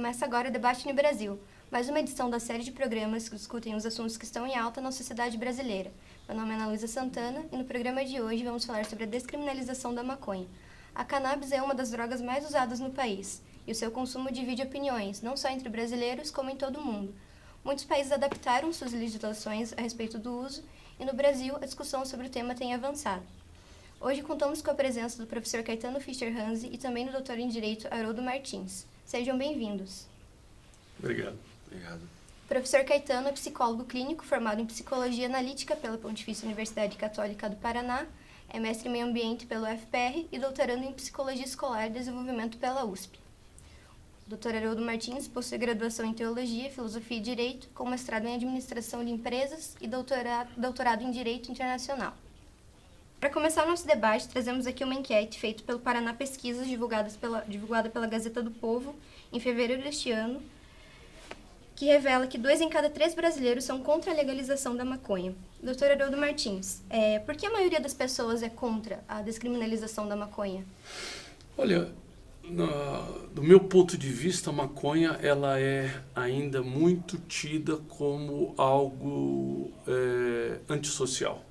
Começa agora o Debate no Brasil, mais uma edição da série de programas que discutem os assuntos que estão em alta na sociedade brasileira. Meu nome é Ana Luísa Santana e no programa de hoje vamos falar sobre a descriminalização da maconha. A cannabis é uma das drogas mais usadas no país e o seu consumo divide opiniões, não só entre brasileiros como em todo o mundo. Muitos países adaptaram suas legislações a respeito do uso e no Brasil a discussão sobre o tema tem avançado. Hoje contamos com a presença do professor Caetano Fischer-Hanze e também do doutor em Direito Haroldo Martins. Sejam bem-vindos. Obrigado. O professor Caetano é psicólogo clínico formado em Psicologia Analítica pela Pontifícia Universidade Católica do Paraná, é mestre em Meio Ambiente pelo UFPR e doutorando em Psicologia Escolar e Desenvolvimento pela USP. O Dr. Haroldo Martins possui graduação em Teologia, Filosofia e Direito, com mestrado em Administração de Empresas e doutorado em Direito Internacional. Para começar o nosso debate, trazemos aqui uma enquete feita pelo Paraná Pesquisas, divulgada pela Gazeta do Povo, em fevereiro deste ano, que revela que 2 em cada 3 brasileiros são contra a legalização da maconha. Dr. Haroldo Martins, por que a maioria das pessoas é contra a descriminalização da maconha? Olha, do meu ponto de vista, a maconha ela é ainda muito tida como algo antissocial.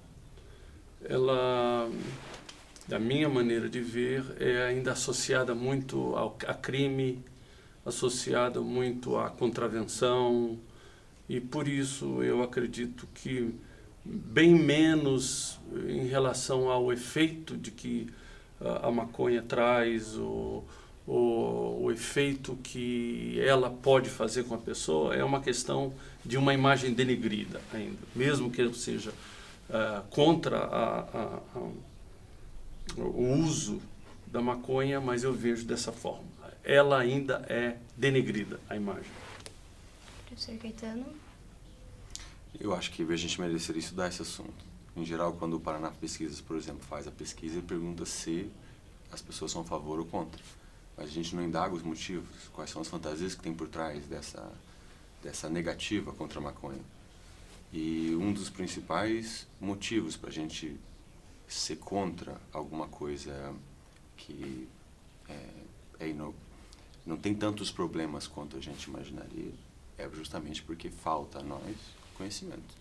Ela, da minha maneira de ver, é ainda associada muito a crime, associada muito à contravenção, e por isso eu acredito que bem menos em relação ao efeito de que a maconha traz, o efeito que ela pode fazer com a pessoa, é uma questão de uma imagem denegrida ainda, mesmo que eu seja contra o uso da maconha, mas eu vejo dessa forma. Ela ainda é denegrida, a imagem. Professor Caetano? Eu acho que a gente mereceria estudar esse assunto. Em geral, quando o Paraná Pesquisas, por exemplo, faz a pesquisa, ele pergunta se as pessoas são a favor ou contra. Mas a gente não indaga os motivos, quais são as fantasias que tem por trás dessa negativa contra a maconha. E um dos principais motivos para a gente ser contra alguma coisa que não tem tantos problemas quanto a gente imaginaria, é justamente porque falta a nós conhecimento.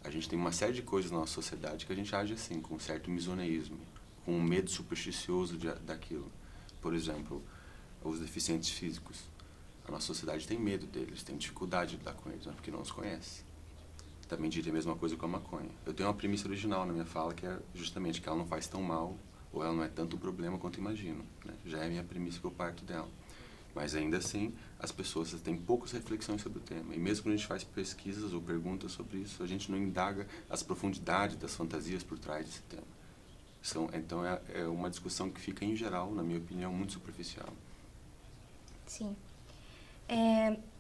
A gente tem uma série de coisas na nossa sociedade que a gente age assim, com um certo misoneísmo, com um medo supersticioso daquilo. Por exemplo, os deficientes físicos. A nossa sociedade tem medo deles, tem dificuldade de lidar com eles, porque não os conhece. Também diria a mesma coisa com a maconha. Eu tenho uma premissa original na minha fala, que é justamente que ela não faz tão mal, ou ela não é tanto problema quanto imagino, né? Já é a minha premissa que eu parto dela. Mas ainda assim, as pessoas têm poucas reflexões sobre o tema. E mesmo quando a gente faz pesquisas ou perguntas sobre isso, a gente não indaga as profundidades das fantasias por trás desse tema. Então é uma discussão que fica, em geral, na minha opinião, muito superficial. Sim.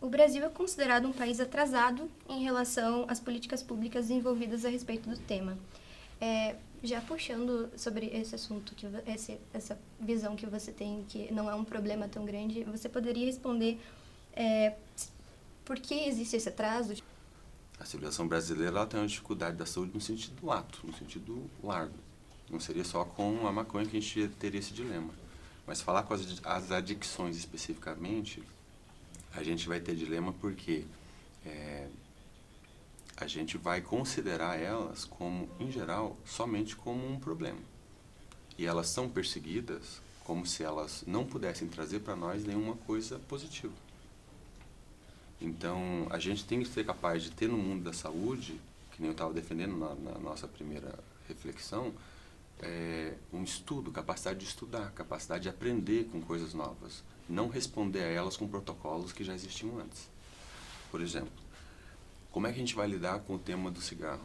O Brasil é considerado um país atrasado em relação às políticas públicas desenvolvidas a respeito do tema. Já puxando sobre esse assunto, essa visão que você tem, que não é um problema tão grande, você poderia responder por que existe esse atraso? A civilização brasileira ela tem uma dificuldade da saúde no sentido lato, no sentido largo. Não seria só com a maconha que a gente teria esse dilema. Mas falar com as adicções especificamente, a gente vai ter dilema porque a gente vai considerar elas como, em geral, somente como um problema. E elas são perseguidas como se elas não pudessem trazer para nós nenhuma coisa positiva. Então, a gente tem que ser capaz de ter no mundo da saúde, que nem eu estava defendendo na nossa primeira reflexão, um estudo, capacidade de estudar, capacidade de aprender com coisas novas, não responder a elas com protocolos que já existiam antes. Por exemplo, como é que a gente vai lidar com o tema do cigarro?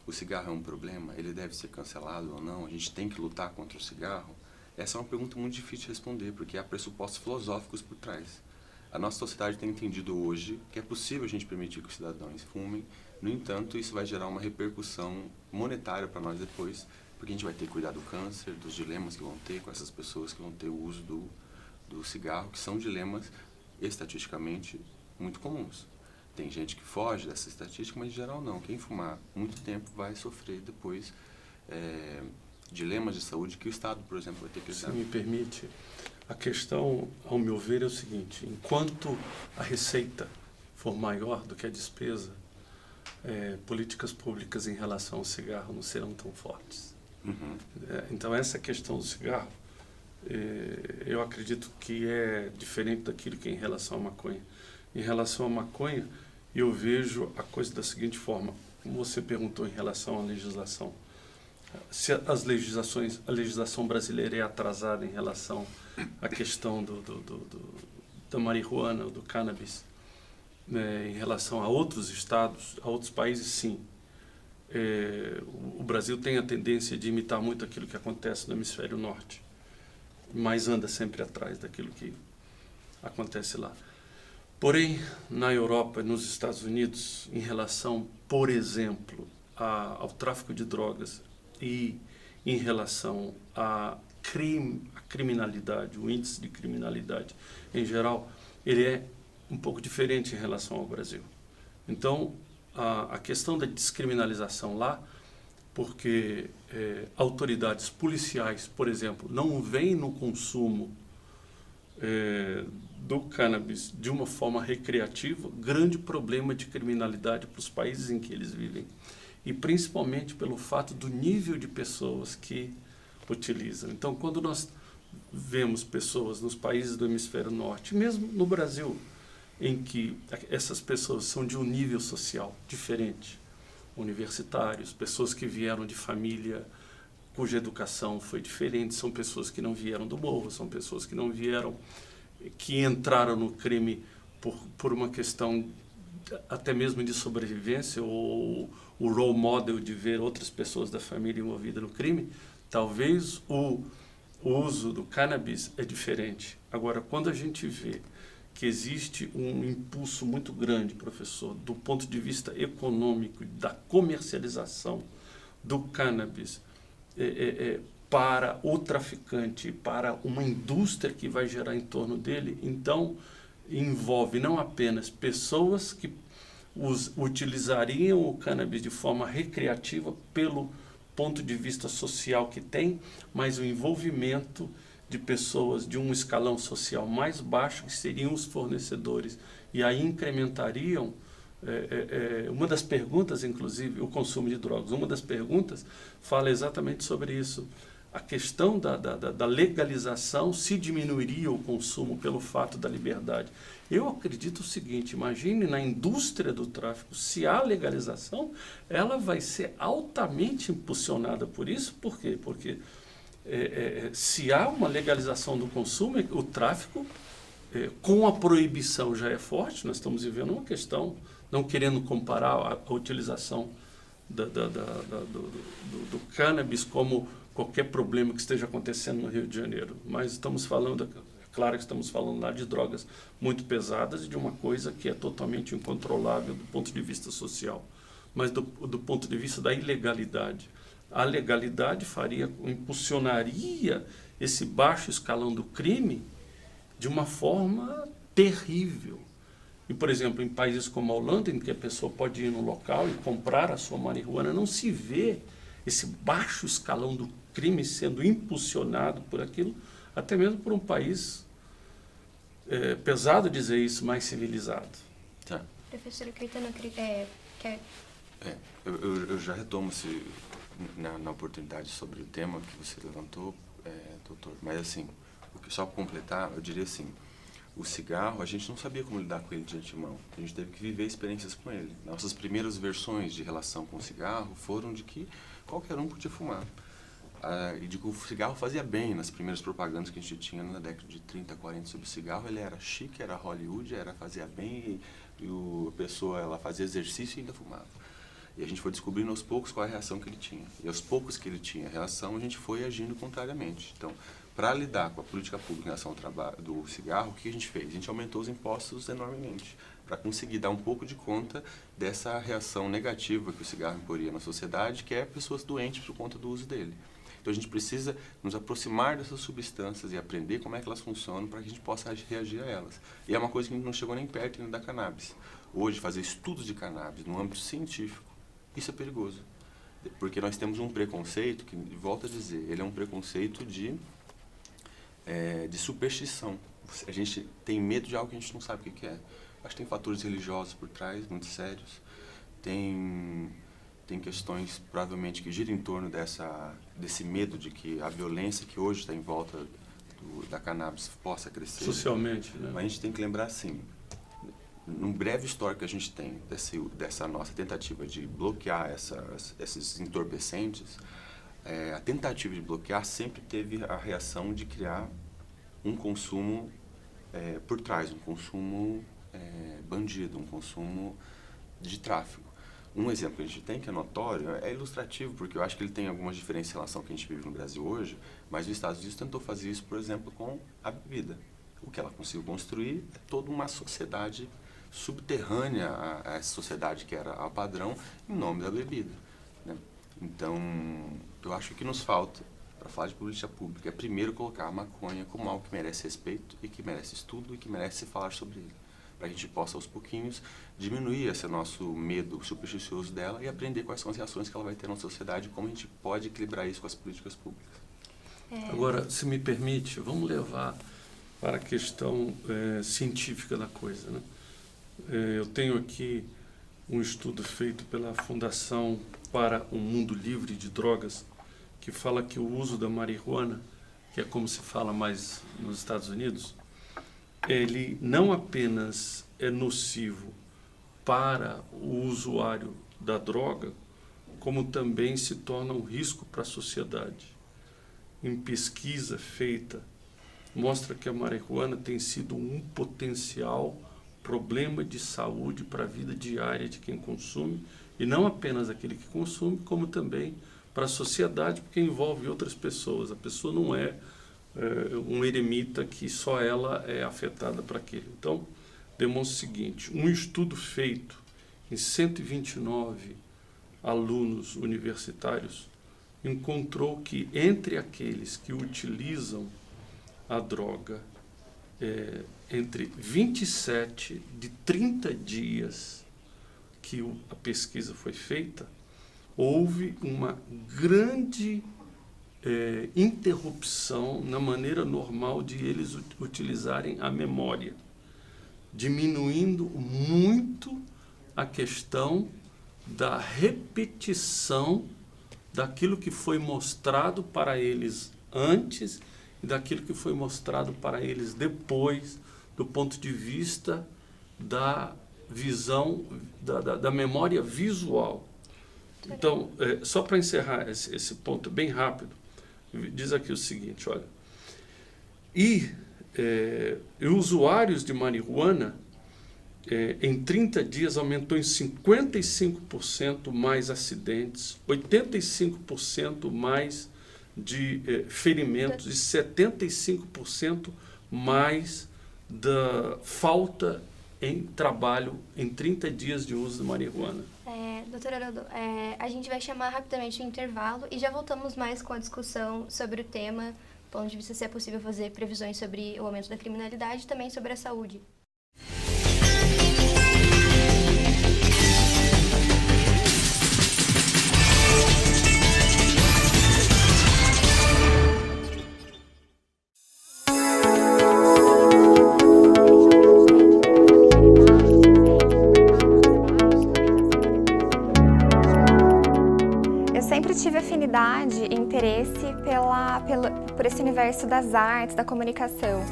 O cigarro é um problema? Ele deve ser cancelado ou não? A gente tem que lutar contra o cigarro? Essa é uma pergunta muito difícil de responder, porque há pressupostos filosóficos por trás. A nossa sociedade tem entendido hoje que é possível a gente permitir que os cidadãos fumem, no entanto, isso vai gerar uma repercussão monetária para nós depois, porque a gente vai ter que cuidar do câncer, dos dilemas que vão ter com essas pessoas que vão ter o uso do cigarro, que são dilemas estatisticamente muito comuns. Tem gente que foge dessa estatística, mas em geral não. Quem fumar muito tempo vai sofrer depois dilemas de saúde que o Estado, por exemplo, vai ter que lidar. Se me permite, A questão, ao meu ver, é o seguinte: enquanto a receita for maior do que a despesa, políticas públicas em relação ao cigarro não serão tão fortes. Uhum. Então, essa questão do cigarro, eu acredito que é diferente daquilo que é em relação à maconha. Em relação à maconha, eu vejo a coisa da seguinte forma, como você perguntou em relação à legislação. Se a legislação brasileira é atrasada em relação à questão da marihuana, do cannabis, né, em relação a outros estados, a outros países, sim. O Brasil tem a tendência de imitar muito aquilo que acontece no hemisfério norte, mas anda sempre atrás daquilo que acontece lá. Porém, na Europa e nos Estados Unidos, em relação, por exemplo, ao tráfico de drogas e em relação à criminalidade, o índice de criminalidade em geral, ele é um pouco diferente em relação ao Brasil. Então, a questão da descriminalização lá, porque autoridades policiais, por exemplo, não veem no consumo do cannabis de uma forma recreativa, grande problema de criminalidade para os países em que eles vivem. E principalmente pelo fato do nível de pessoas que utilizam. Então, quando nós vemos pessoas nos países do hemisfério norte, mesmo no Brasil, em que essas pessoas são de um nível social diferente, universitários, pessoas que vieram de família cuja educação foi diferente, são pessoas que não vieram do morro, são pessoas que não vieram, que entraram no crime por uma questão até mesmo de sobrevivência, ou o role model de ver outras pessoas da família envolvidas no crime. Talvez o uso do cannabis é diferente. Agora, quando a gente vê que existe um impulso muito grande, professor, do ponto de vista econômico, da comercialização do cannabis para o traficante, para uma indústria que vai gerar em torno dele, então envolve não apenas pessoas que utilizariam o cannabis de forma recreativa pelo ponto de vista social que tem, mas o envolvimento de pessoas de um escalão social mais baixo, que seriam os fornecedores, e aí incrementariam. Uma das perguntas, inclusive, o consumo de drogas, uma das perguntas fala exatamente sobre isso. A questão da legalização, se diminuiria o consumo pelo fato da liberdade. Eu acredito o seguinte: imagine na indústria do tráfico, se há legalização, ela vai ser altamente impulsionada por isso. Por quê? Porque se há uma legalização do consumo, o tráfico, com a proibição já é forte. Nós estamos vivendo uma questão, não querendo comparar a utilização do cannabis como qualquer problema que esteja acontecendo no Rio de Janeiro, mas estamos falando, é claro que estamos falando lá de drogas muito pesadas e de uma coisa que é totalmente incontrolável do ponto de vista social, mas do ponto de vista da ilegalidade. A legalidade impulsionaria esse baixo escalão do crime de uma forma terrível. E, por exemplo, em países como a Holanda, em que a pessoa pode ir no local e comprar a sua marihuana, não se vê esse baixo escalão do crime sendo impulsionado por aquilo, até mesmo por um país, pesado dizer isso, mais civilizado. Tá. Professora Caetano, quer... Eu já retomo na oportunidade sobre o tema que você levantou, doutor, mas assim, só para completar, eu diria assim, o cigarro, a gente não sabia como lidar com ele de antemão. A gente teve que viver experiências com ele. Nossas primeiras versões de relação com o cigarro foram de que qualquer um podia fumar. E de que o cigarro fazia bem. Nas primeiras propagandas que a gente tinha na década de 30, 40 sobre o cigarro, ele era chique, era Hollywood, fazia bem, e a pessoa ela fazia exercício e ainda fumava. E a gente foi descobrindo aos poucos qual a reação que ele tinha. E aos poucos que ele tinha a reação, a gente foi agindo contrariamente. Então, para lidar com a política pública em relação ao trabalho do cigarro, o que a gente fez? A gente aumentou os impostos enormemente, para conseguir dar um pouco de conta dessa reação negativa que o cigarro imporia na sociedade, que é pessoas doentes por conta do uso dele. Então a gente precisa nos aproximar dessas substâncias e aprender como é que elas funcionam para que a gente possa reagir a elas. E é uma coisa que a gente não chegou nem perto ainda da cannabis. Hoje, fazer estudos de cannabis no âmbito científico, isso é perigoso. Porque nós temos um preconceito que, volto a dizer, ele é um preconceito de de superstição. A gente tem medo de algo que a gente não sabe o que é. Acho que tem fatores religiosos por trás, muito sérios. Tem questões, provavelmente, que giram em torno desse medo de que a violência que hoje está em volta da cannabis possa crescer. Socialmente, né? Mas a gente tem que lembrar, assim, num breve histórico que a gente tem dessa nossa tentativa de bloquear esses entorpecentes, a tentativa de bloquear sempre teve a reação de criar um consumo por trás, um consumo bandido, um consumo de tráfico. Um exemplo que a gente tem, que é notório, é ilustrativo, porque eu acho que ele tem algumas diferenças em relação ao que a gente vive no Brasil hoje, mas os Estados Unidos tentou fazer isso, por exemplo, com a bebida. O que ela conseguiu construir é toda uma sociedade subterrânea a essa sociedade que era a padrão, em nome da bebida, né? Então, eu acho que o que nos falta, para falar de política pública, é primeiro colocar a maconha como algo que merece respeito e que merece estudo e que merece falar sobre ele, para a gente possa, aos pouquinhos, diminuir esse nosso medo supersticioso dela e aprender quais são as reações que ela vai ter na sociedade e como a gente pode equilibrar isso com as políticas públicas. Agora, se me permite, vamos levar para a questão científica da coisa, né? Eu tenho aqui um estudo feito pela Fundação para um Mundo Livre de Drogas, que fala que o uso da marihuana, que é como se fala mais nos Estados Unidos, ele não apenas é nocivo para o usuário da droga, como também se torna um risco para a sociedade. Em pesquisa feita, mostra que a marihuana tem sido um potencial problema de saúde para a vida diária de quem consome, e não apenas aquele que consome, como também para a sociedade, porque envolve outras pessoas. A pessoa não é um eremita que só ela é afetada para aquele. Então, demonstra o seguinte: um estudo feito em 129 alunos universitários encontrou que entre aqueles que utilizam a droga entre 27 de 30 dias que a pesquisa foi feita, houve uma grande interrupção na maneira normal de eles utilizarem a memória, diminuindo muito a questão da repetição daquilo que foi mostrado para eles antes e daquilo que foi mostrado para eles depois, do ponto de vista da visão, da memória visual. Então, só para encerrar esse ponto bem rápido, diz aqui o seguinte, olha, e usuários de marihuana, em 30 dias aumentou em 55% mais acidentes, 85% mais de ferimentos e 75% mais da falta em trabalho em 30 dias de uso de marihuana. Doutora Haroldo, a gente vai chamar rapidamente o intervalo e já voltamos mais com a discussão sobre o tema, do ponto de vista se é possível fazer previsões sobre o aumento da criminalidade e também sobre a saúde. Tive afinidade e interesse por esse universo das artes, da comunicação.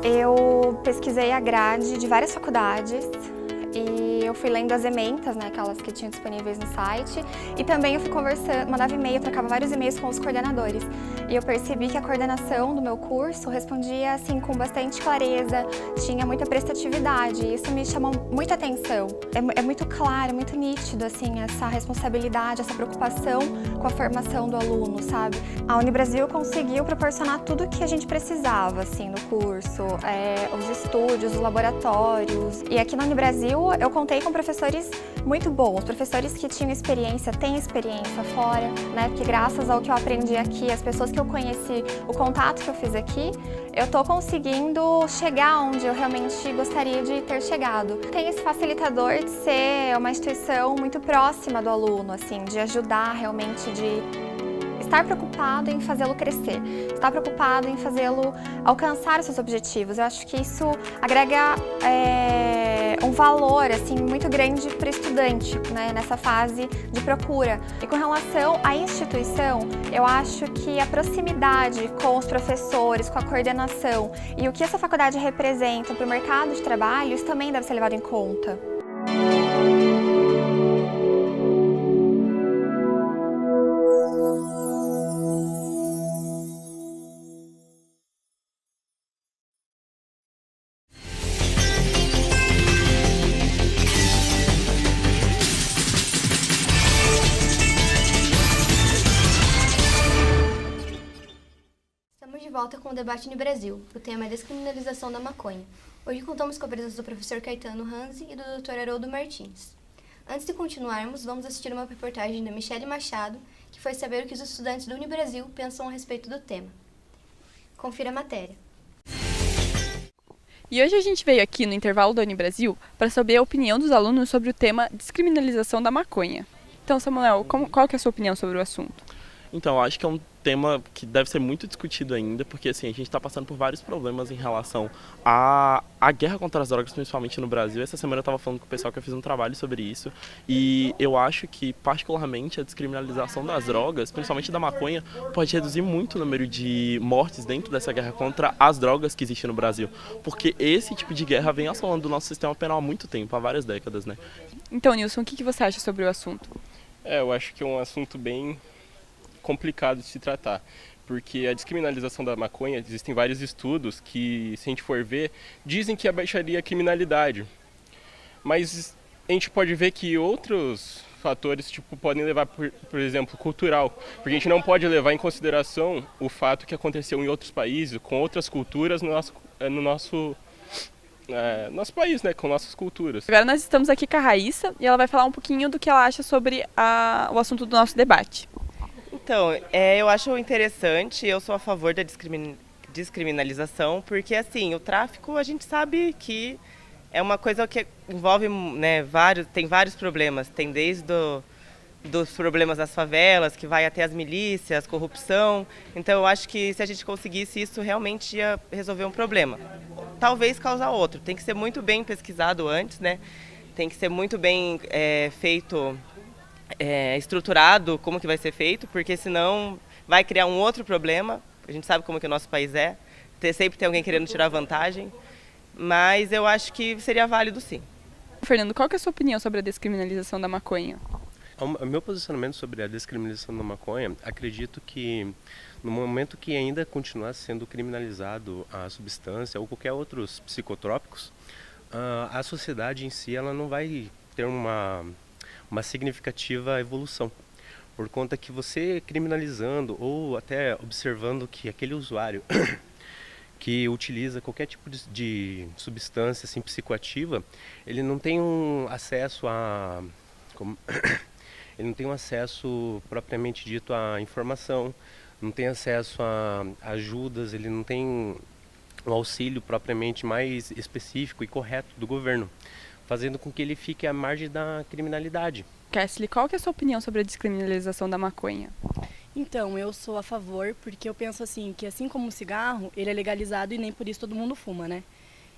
Eu pesquisei a grade de várias faculdades e eu fui lendo as ementas, né, aquelas que tinham disponíveis no site, e também eu fui conversando, mandava e-mail, trocava vários e-mails com os coordenadores. E eu percebi que a coordenação do meu curso respondia assim com bastante clareza, tinha muita prestatividade, e isso me chamou muita atenção. É muito claro, muito nítido assim essa responsabilidade, essa preocupação com a formação do aluno, sabe? A Unibrasil conseguiu proporcionar tudo o que a gente precisava assim no curso, os estúdios, os laboratórios. E aqui na Unibrasil eu contei com professores muito bons, professores que tinham experiência, têm experiência fora, né? Porque graças ao que eu aprendi aqui, as pessoas que eu conheci, o contato que eu fiz aqui, eu tô conseguindo chegar onde eu realmente gostaria de ter chegado. Tem esse facilitador de ser uma instituição muito próxima do aluno, assim, de ajudar realmente, de estar preocupado em fazê-lo crescer, estar preocupado em fazê-lo alcançar os seus objetivos. Eu acho que isso agrega um valor assim, muito grande para o estudante, né, nessa fase de procura. E com relação à instituição, eu acho que a proximidade com os professores, com a coordenação e o que essa faculdade representa para o mercado de trabalho, isso também deve ser levado em conta. Estamos de volta com o debate no Brasil. O tema é descriminalização da maconha. Hoje contamos com a presença do professor Caetano Hanzi e do Dr. Haroldo Martins. Antes de continuarmos, vamos assistir uma reportagem da Michele Machado, que foi saber o que os estudantes do Unibrasil pensam a respeito do tema. Confira a matéria. E hoje a gente veio aqui no intervalo da Unibrasil para saber a opinião dos alunos sobre o tema descriminalização da maconha. Então, Samuel, qual que é a sua opinião sobre o assunto? Então, acho que é um tema que deve ser muito discutido ainda, porque assim, a gente está passando por vários problemas em relação à guerra contra as drogas, principalmente no Brasil. Essa semana eu estava falando com o pessoal que eu fiz um trabalho sobre isso, e eu acho que, particularmente, a descriminalização das drogas, principalmente da maconha, pode reduzir muito o número de mortes dentro dessa guerra contra as drogas que existe no Brasil, porque esse tipo de guerra vem assolando o nosso sistema penal há muito tempo, há várias décadas, né? Então, Nilson, o que você acha sobre o assunto? Eu acho que é um assunto bem complicado de se tratar, porque a descriminalização da maconha, existem vários estudos que, se a gente for ver, dizem que abaixaria a criminalidade, mas a gente pode ver que outros fatores podem levar, por exemplo, cultural, porque a gente não pode levar em consideração o fato que aconteceu em outros países, com outras culturas no nosso país, né, com nossas culturas. Agora nós estamos aqui com a Raíssa e ela vai falar um pouquinho do que ela acha sobre o assunto do nosso debate. Então, eu acho interessante, eu sou a favor da descriminalização, porque assim, o tráfico a gente sabe que é uma coisa que envolve, né, tem vários problemas, tem desde dos problemas das favelas, que vai até as milícias, corrupção. Então eu acho que se a gente conseguisse isso, realmente ia resolver um problema. Talvez causar outro, tem que ser muito bem pesquisado antes, né? Tem que ser muito bem feito, estruturado como que vai ser feito, porque senão vai criar um outro problema. A gente sabe como que o nosso país é, sempre tem alguém querendo tirar vantagem, mas eu acho que seria válido sim. Fernando, qual que é a sua opinião sobre a descriminalização da maconha? O meu posicionamento sobre a descriminalização da maconha, acredito que no momento que ainda continuar sendo criminalizado a substância ou qualquer outros psicotrópicos, a sociedade em si ela não vai ter uma significativa evolução, por conta que você criminalizando ou até observando que aquele usuário que utiliza qualquer tipo de substância assim, psicoativa, ele não tem um acesso ele não tem um acesso propriamente dito à informação, não tem acesso a ajudas, ele não tem um auxílio propriamente mais específico e correto do governo, fazendo com que ele fique à margem da criminalidade. Kesley, qual que é a sua opinião sobre a descriminalização da maconha? Então, eu sou a favor, porque eu penso assim, que assim como o cigarro, ele é legalizado e nem por isso todo mundo fuma, né?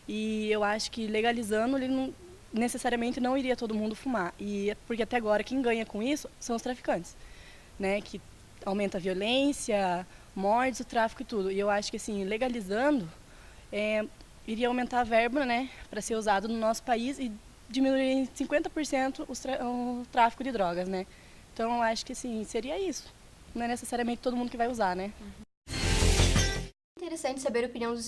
E eu acho que legalizando, ele não necessariamente não iria todo mundo fumar. E porque até agora quem ganha com isso são os traficantes, né? Que aumenta a violência, mortes, o tráfico e tudo. E eu acho que assim, legalizando, iria aumentar a verba, né, para ser usado no nosso país e diminuir em 50% o tráfico de drogas, né? Então eu acho que assim, seria isso. Não é necessariamente todo mundo que vai usar, né? Interessante saber a opinião dos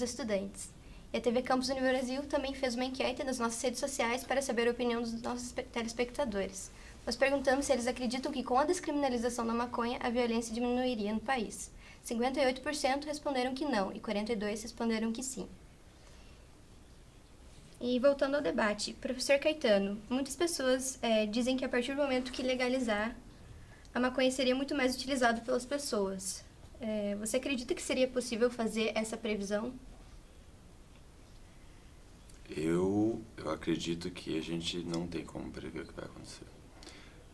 estudantes. E a TV Campus Unibrasil também fez uma enquete nas nossas redes sociais para saber a opinião dos nossos telespectadores. Nós perguntamos se eles acreditam que com a descriminalização da maconha a violência diminuiria no país. 58% responderam que não e 42% responderam que sim. E voltando ao debate, professor Caetano, muitas pessoas dizem que a partir do momento que legalizar, a maconha seria muito mais utilizada pelas pessoas. Você acredita que seria possível fazer essa previsão? Eu acredito que a gente não tem como prever o que vai acontecer.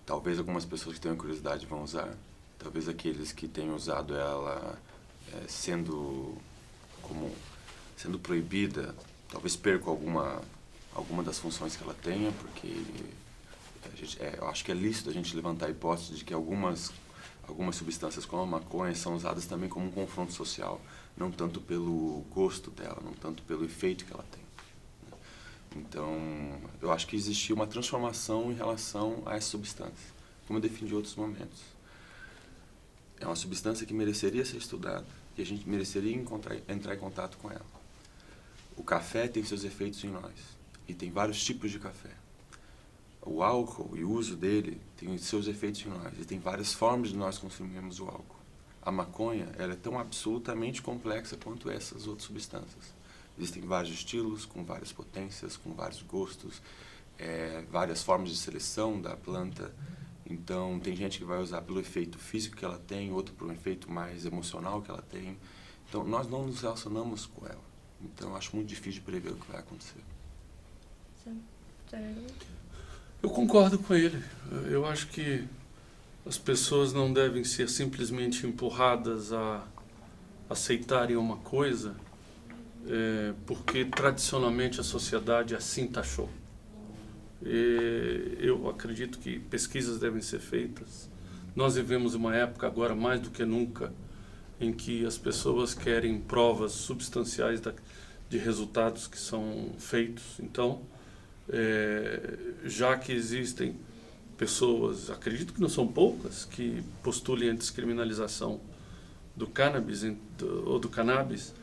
Talvez algumas pessoas que tenham curiosidade vão usar, talvez aqueles que tenham usado ela sendo proibida, talvez percam alguma das funções que ela tenha, porque eu acho que é lícito a gente levantar a hipótese de que algumas substâncias como a maconha são usadas também como um confronto social, não tanto pelo gosto dela, não tanto pelo efeito que ela tem. Então, eu acho que existia uma transformação em relação a essa substância, como eu defendi em outros momentos. É uma substância que mereceria ser estudada e a gente mereceria entrar em contato com ela. O café tem seus efeitos em nós e tem vários tipos de café. O álcool e o uso dele tem seus efeitos em nós e tem várias formas de nós consumirmos o álcool. A maconha, ela é tão absolutamente complexa quanto essas outras substâncias. Existem vários estilos, com várias potências, com vários gostos, várias formas de seleção da planta. Então, tem gente que vai usar pelo efeito físico que ela tem, outro por um efeito mais emocional que ela tem. Então, nós não nos relacionamos com ela. Então, eu acho muito difícil de prever o que vai acontecer. Eu concordo com ele. Eu acho que as pessoas não devem ser simplesmente empurradas a aceitarem uma coisa porque tradicionalmente a sociedade assim taxou. Eu acredito que pesquisas devem ser feitas. Nós vivemos uma época agora mais do que nunca em que as pessoas querem provas substanciais de resultados que são feitos. Então, já que existem pessoas, acredito que não são poucas, que postulem a descriminalização do cannabis ou do cannabis,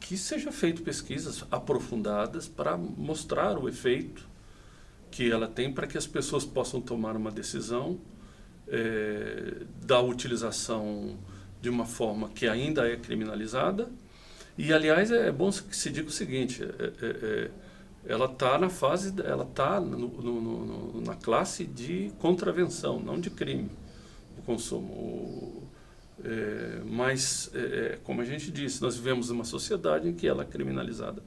que seja feito pesquisas aprofundadas para mostrar o efeito que ela tem para que as pessoas possam tomar uma decisão da utilização de uma forma que ainda é criminalizada. E, aliás, é bom que se diga o seguinte, ela está na fase, ela está na classe de contravenção, não de crime, o consumo. Mas, como a gente disse, nós vivemos numa sociedade em que ela é criminalizada.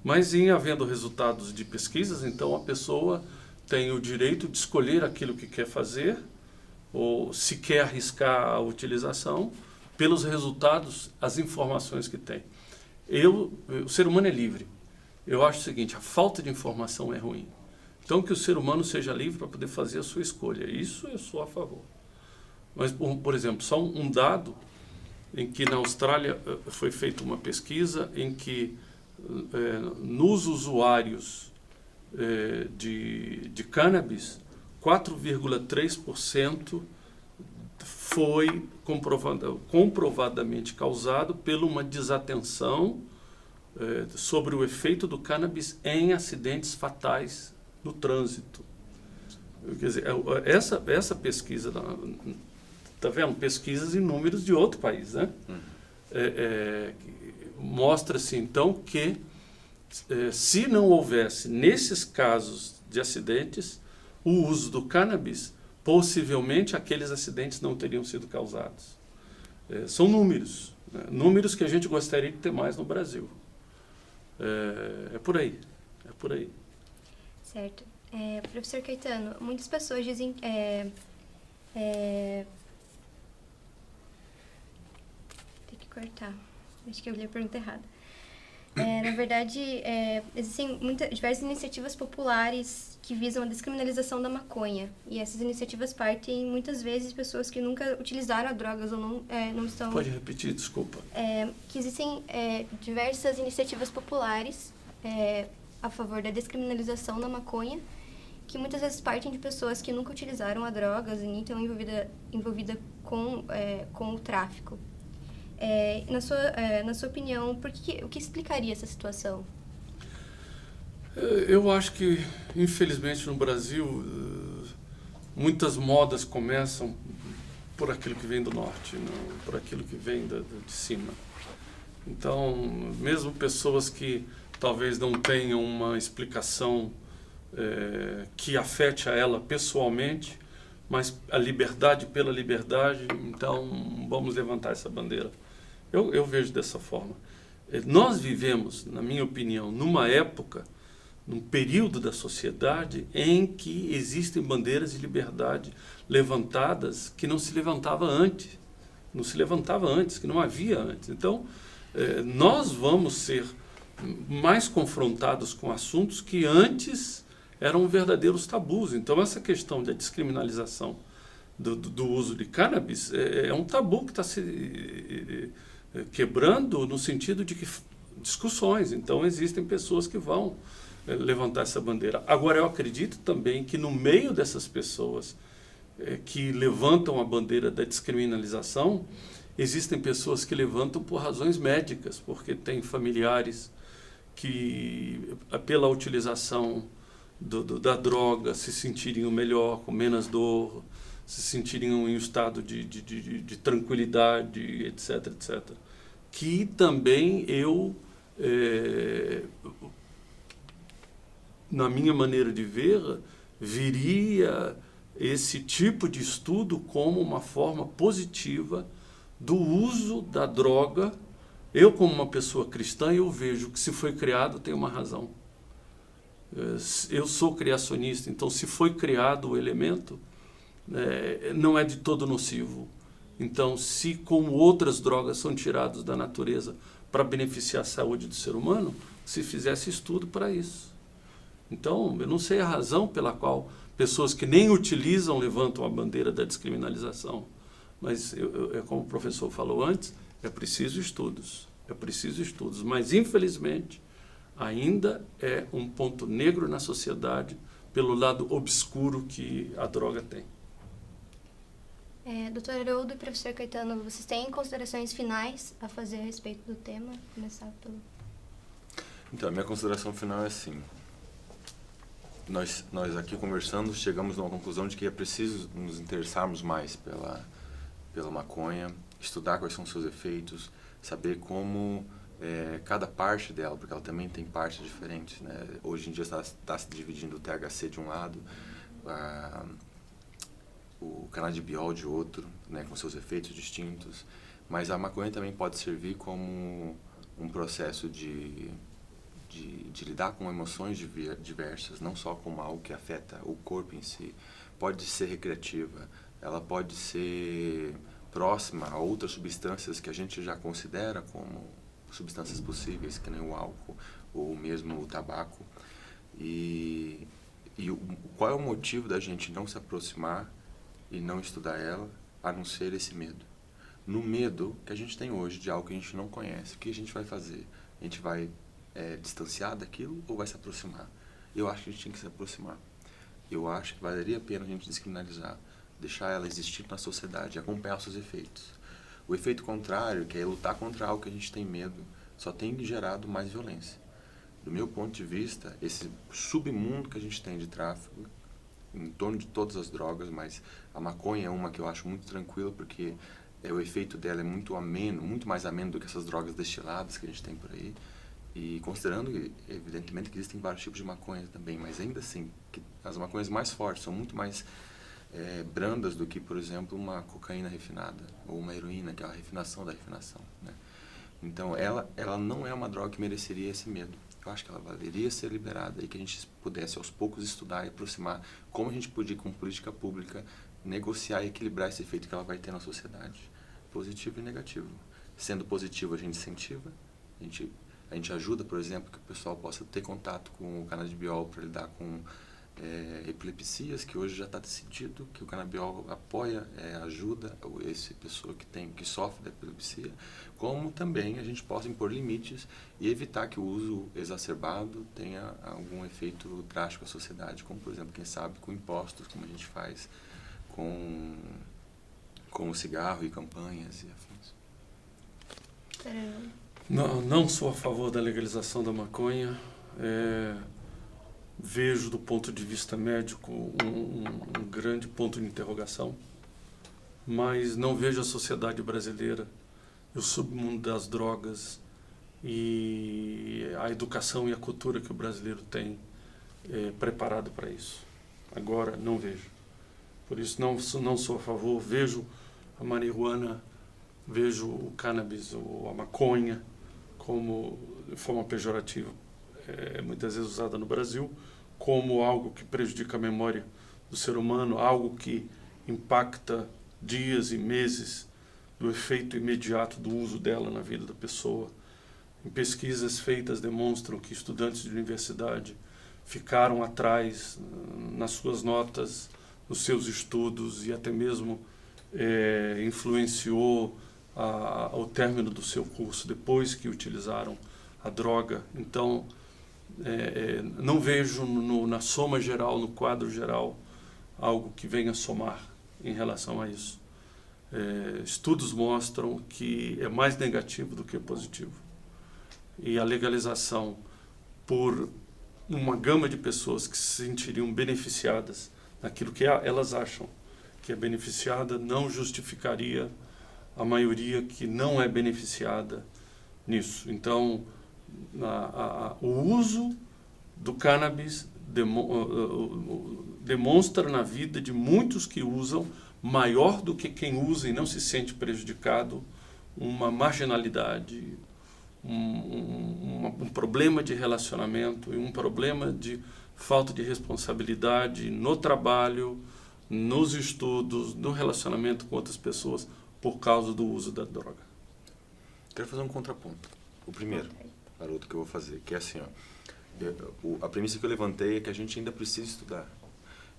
Mas, em havendo resultados de pesquisas, então a pessoa tem o direito de escolher aquilo que quer fazer, ou se quer arriscar a utilização, pelos resultados, as informações que tem. O ser humano é livre. Eu acho o seguinte, a falta de informação é ruim. Então, que o ser humano seja livre para poder fazer a sua escolha. Isso eu sou a favor. Mas, por exemplo, só um dado em que na Austrália foi feita uma pesquisa em que nos usuários de cannabis, 4,3% foi comprovadamente causado por uma desatenção sobre o efeito do cannabis em acidentes fatais no trânsito. Quer dizer, essa pesquisa, está vendo? Pesquisas em números de outro país, né? Mostra-se, então, que se não houvesse, nesses casos de acidentes, o uso do cannabis, possivelmente aqueles acidentes não teriam sido causados. São números, né? Números que a gente gostaria de ter mais no Brasil. É por aí. Certo. Professor Caetano, muitas pessoas dizem... Tem que cortar. Acho que eu li a pergunta errada. Na verdade, existem diversas iniciativas populares que visam a descriminalização da maconha. E essas iniciativas partem, muitas vezes, de pessoas que nunca utilizaram drogas ou não estão... Pode repetir, desculpa. Que existem diversas iniciativas populares a favor da descriminalização da maconha, que muitas vezes partem de pessoas que nunca utilizaram a drogas e nem estão envolvidas com o tráfico. Na sua opinião, o que explicaria essa situação? Eu acho que, infelizmente, no Brasil, muitas modas começam por aquilo que vem do norte, não por aquilo que vem de cima. Então, mesmo pessoas que talvez não tenham uma explicação que afete a ela pessoalmente, mas a liberdade pela liberdade, então vamos levantar essa bandeira. Eu vejo dessa forma. Nós vivemos, na minha opinião, numa época num período da sociedade em que existem bandeiras de liberdade levantadas que não se levantava antes, que não havia antes. Então, nós vamos ser mais confrontados com assuntos que antes eram verdadeiros tabus. Então, essa questão da descriminalização do uso de cannabis é um tabu que está se quebrando no sentido de que discussões. Então, existem pessoas que vão levantar essa bandeira. Agora, eu acredito também que no meio dessas pessoas que levantam a bandeira da descriminalização, existem pessoas que levantam por razões médicas, porque tem familiares que, pela utilização da droga, se sentiriam melhor, com menos dor, se sentiriam em um estado de tranquilidade, etc, etc. Que também eu, na minha maneira de ver, viria esse tipo de estudo como uma forma positiva do uso da droga. Eu, como uma pessoa cristã, eu vejo que se foi criado tem uma razão. Eu sou criacionista, então se foi criado o elemento, não é de todo nocivo. Então, se como outras drogas são tiradas da natureza para beneficiar a saúde do ser humano, se fizesse estudo para isso. Então, eu não sei a razão pela qual pessoas que nem utilizam levantam a bandeira da descriminalização. Mas, como o professor falou antes, é preciso estudos. Mas, infelizmente, ainda é um ponto negro na sociedade pelo lado obscuro que a droga tem. Doutor Haroldo e professor Caetano, vocês têm considerações finais a fazer a respeito do tema? Vou começar pelo... Então, a minha consideração final é assim. Nós aqui conversando, chegamos a uma conclusão de que é preciso nos interessarmos mais pela maconha, estudar quais são os seus efeitos, saber como cada parte dela, porque ela também tem partes diferentes, né? Hoje em dia está se dividindo o THC de um lado, o canabidiol de outro, né, com seus efeitos distintos, mas a maconha também pode servir como um processo de lidar com emoções diversas, não só como algo que afeta o corpo em si. Pode ser recreativa, ela pode ser próxima a outras substâncias que a gente já considera como substâncias possíveis, que nem o álcool ou mesmo o tabaco. E qual é o motivo da gente não se aproximar e não estudar ela, a não ser esse medo? No medo que a gente tem hoje de algo que a gente não conhece, o que a gente vai fazer? A gente vai distanciar daquilo ou vai se aproximar? Eu acho que a gente tem que se aproximar. Eu acho que valeria a pena a gente descriminalizar, deixar ela existir na sociedade, acompanhar os seus efeitos. O efeito contrário, que é lutar contra algo que a gente tem medo, só tem gerado mais violência. Do meu ponto de vista, esse submundo que a gente tem de tráfico, em torno de todas as drogas, mas a maconha é uma que eu acho muito tranquila, porque o efeito dela é muito ameno, muito mais ameno do que essas drogas destiladas que a gente tem por aí. E considerando, evidentemente, que existem vários tipos de maconha também, mas ainda assim, que as maconhas mais fortes são muito mais brandas do que, por exemplo, uma cocaína refinada, ou uma heroína, que é a refinação da refinação, né? Então, ela não é uma droga que mereceria esse medo. Eu acho que ela valeria ser liberada e que a gente pudesse, aos poucos, estudar e aproximar como a gente podia, com política pública, negociar e equilibrar esse efeito que ela vai ter na sociedade, positivo e negativo. Sendo positivo, a gente incentiva, a gente ajuda, por exemplo, que o pessoal possa ter contato com o canabidiol para lidar com epilepsias, que hoje já está decidido que o canabidiol apoia, ajuda essa pessoa que sofre da epilepsia, como também a gente possa impor limites e evitar que o uso exacerbado tenha algum efeito drástico à sociedade, como, por exemplo, quem sabe, com impostos, como a gente faz com o cigarro e campanhas e afins. Não sou a favor da legalização da maconha. Vejo, do ponto de vista médico, um grande ponto de interrogação, mas não vejo a sociedade brasileira, o submundo das drogas e a educação e a cultura que o brasileiro tem preparado para isso. Agora, não vejo. Por isso, não sou a favor. Vejo a marihuana, vejo o cannabis ou a maconha como de forma pejorativa. é muitas vezes usada no Brasil como algo que prejudica a memória do ser humano, algo que impacta dias e meses do efeito imediato do uso dela na vida da pessoa. Em pesquisas feitas demonstram que estudantes de universidade ficaram atrás nas suas notas, nos seus estudos e até mesmo influenciou o término do seu curso depois que utilizaram a droga. Então, não vejo na soma geral, no quadro geral, algo que venha somar em relação a isso. Estudos mostram que é mais negativo do que positivo. E a legalização por uma gama de pessoas que se sentiriam beneficiadas naquilo que elas acham que é beneficiada não justificaria a maioria que não é beneficiada nisso. Então, o uso do cannabis demonstra na vida de muitos que usam, maior do que quem usa e não se sente prejudicado, uma marginalidade, um problema de relacionamento e um problema de falta de responsabilidade no trabalho, nos estudos, no relacionamento com outras pessoas por causa do uso da droga. Quero fazer um contraponto. O primeiro, garoto, que eu vou fazer, que é assim, a premissa que eu levantei é que a gente ainda precisa estudar.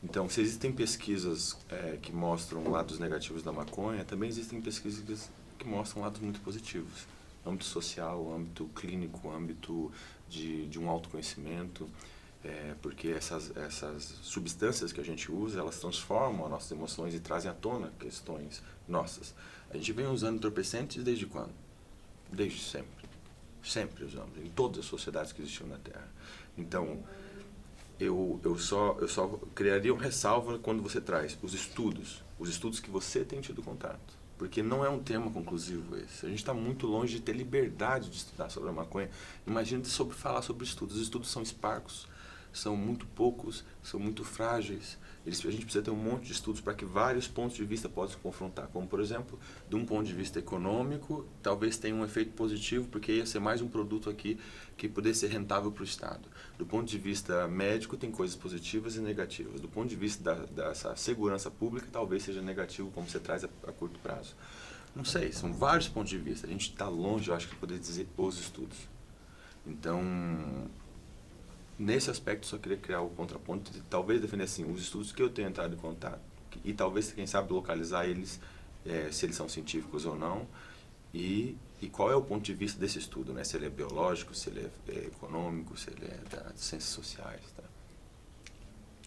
Então, se existem pesquisas que mostram lados negativos da maconha, também existem pesquisas que mostram lados muito positivos. Âmbito social, âmbito clínico, âmbito de um autoconhecimento, porque essas substâncias que a gente usa, elas transformam as nossas emoções e trazem à tona questões nossas. A gente vem usando entorpecentes desde quando? Desde sempre. Sempre usamos, em todas as sociedades que existiam na Terra. Então, eu só criaria uma ressalva quando você traz os estudos que você tem tido contato. Porque não é um tema conclusivo esse. A gente está muito longe de ter liberdade de estudar sobre a maconha. Imagina falar sobre estudos. Os estudos são esparsos, são muito poucos, são muito frágeis. A gente precisa ter um monte de estudos para que vários pontos de vista possam se confrontar. Como, por exemplo, de um ponto de vista econômico, talvez tenha um efeito positivo, porque ia ser mais um produto aqui que pudesse ser rentável para o Estado. Do ponto de vista médico, tem coisas positivas e negativas. Do ponto de vista dessa segurança pública, talvez seja negativo, como você traz a curto prazo. Não sei, são vários pontos de vista. A gente está longe, eu acho, de poder dizer os estudos. Então, nesse aspecto, só queria criar o contraponto e talvez defender assim, os estudos que eu tenho entrado em contato e talvez, quem sabe, localizar eles, se eles são científicos ou não, e qual é o ponto de vista desse estudo, né? Se ele é biológico, se ele é econômico, se ele é das ciências sociais. Tá?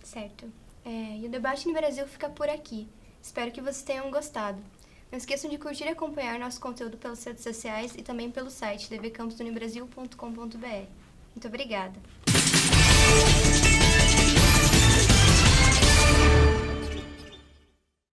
Certo. E o debate no Brasil fica por aqui. Espero que vocês tenham gostado. Não esqueçam de curtir e acompanhar nosso conteúdo pelas redes sociais e também pelo site dvcampusunibrasil.com.br. Muito obrigada!